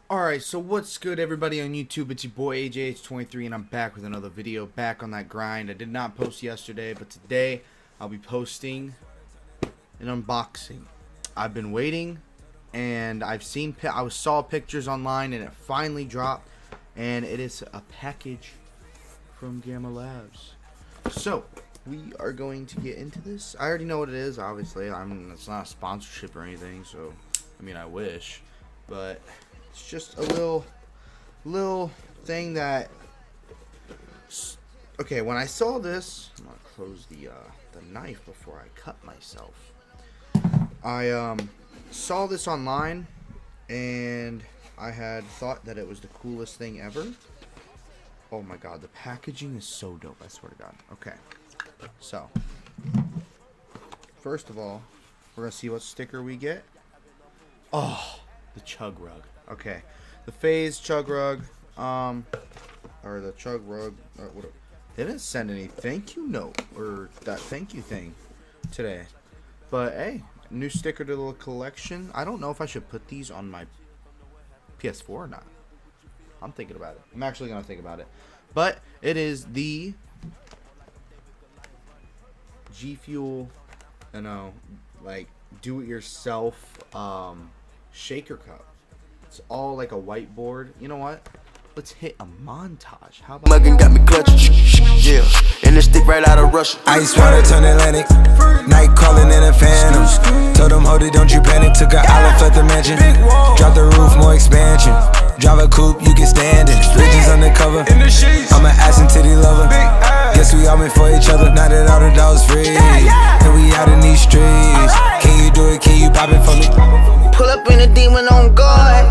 Alright, so what's good everybody on YouTube? It's your boy AJH23 and I'm back with another video, back on that grind. I did not post yesterday, but today I'll be posting an unboxing. I've been waiting and I saw pictures online and it finally dropped, and it is a package from Gamma Labs. So, we are going to get into this. I already know what it is, obviously. It's not a sponsorship or anything, so I mean I wish, but it's just a little thing that. Okay, when I saw this, I'm gonna close the knife before I cut myself. I saw this online, and I had thought that it was the coolest thing ever. Oh my god, the packaging is so dope! I swear to God. Okay, so first of all, we're gonna see what sticker we get. Oh, the chug rug. Okay, the phase chug rug, or the chug rug. They didn't send any thank you note or that thank you thing today, but hey, new sticker to the collection. I don't know if I should put these on my PS4 or not. I'm thinking about it. I'm actually gonna think about it, but it is the Gfuel, like do-it-yourself shaker cup. It's all like a whiteboard. You know what? Let's hit a montage. How about Muggin' got me clutching, yeah. And the stick right out of Russia. Ice water turn Atlantic. Night calling in a phantom. Told them, hold it, don't you panic. Took an island, left the mansion. Drop the roof, more expansion. Drive a coupe, you can stand it. Bridges undercover. I'm an ass and titty lover. Guess we all meant for each other. Now that all the dogs free, and we out in these streets. Can you do it? Can you pop it for me? Pull up in a demon on guard.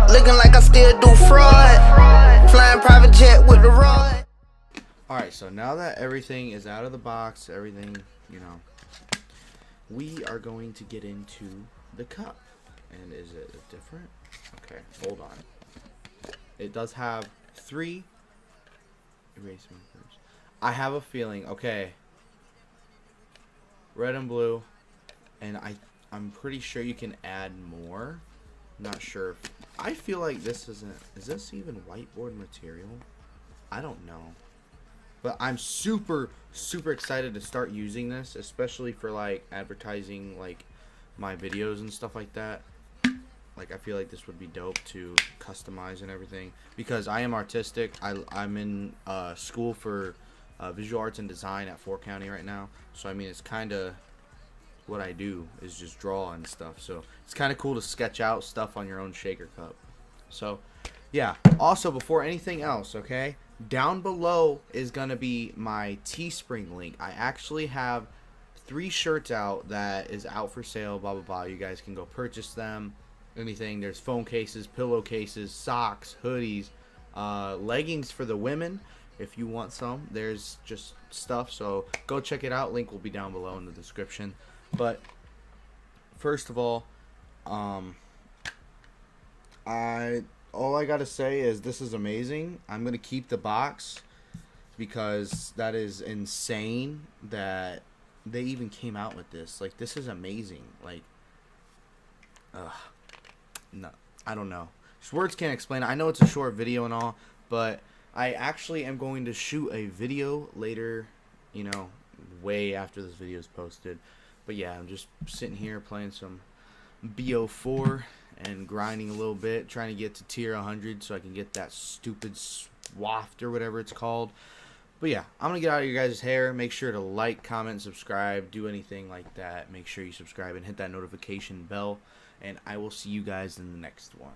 Looking like I still do fraud. Flying private jet with the rod. Alright, so now that everything is out of the box, everything, we are going to get into the cup. And is it different? Okay, hold on. It does have 3 erase markers. I have a feeling, okay, red and blue, and I'm pretty sure you can add more. Not sure if, I feel like this is this even whiteboard material? I don't know. But I'm super excited to start using this, especially for like advertising like my videos and stuff like that. Like I feel like this would be dope to customize and everything, because I am artistic. I'm in school for visual arts and design at Fort County right now. So I mean, it's kind of what I do is just draw and stuff. So it's kind of cool to sketch out stuff on your own shaker cup. So yeah. Also, before anything else, okay, down below is gonna be my Teespring link. I actually have 3 shirts out that is out for sale. Blah blah blah. You guys can go purchase them. Anything. There's phone cases, pillowcases, socks, hoodies, leggings for the women. If you want some, there's just stuff. So go check it out. Link will be down below in the description. But first of all, all I gotta say is this is amazing. I'm gonna keep the box because that is insane that they even came out with this. Like, this is amazing. Like, no, I don't know. Just words can't explain it. I know it's a short video and all, but I actually am going to shoot a video later, way after this video is posted. But yeah, I'm just sitting here playing some BO4 and grinding a little bit, trying to get to tier 100 so I can get that stupid swaft or whatever it's called. But yeah, I'm going to get out of your guys' hair. Make sure to like, comment, subscribe, do anything like that. Make sure you subscribe and hit that notification bell. And I will see you guys in the next one.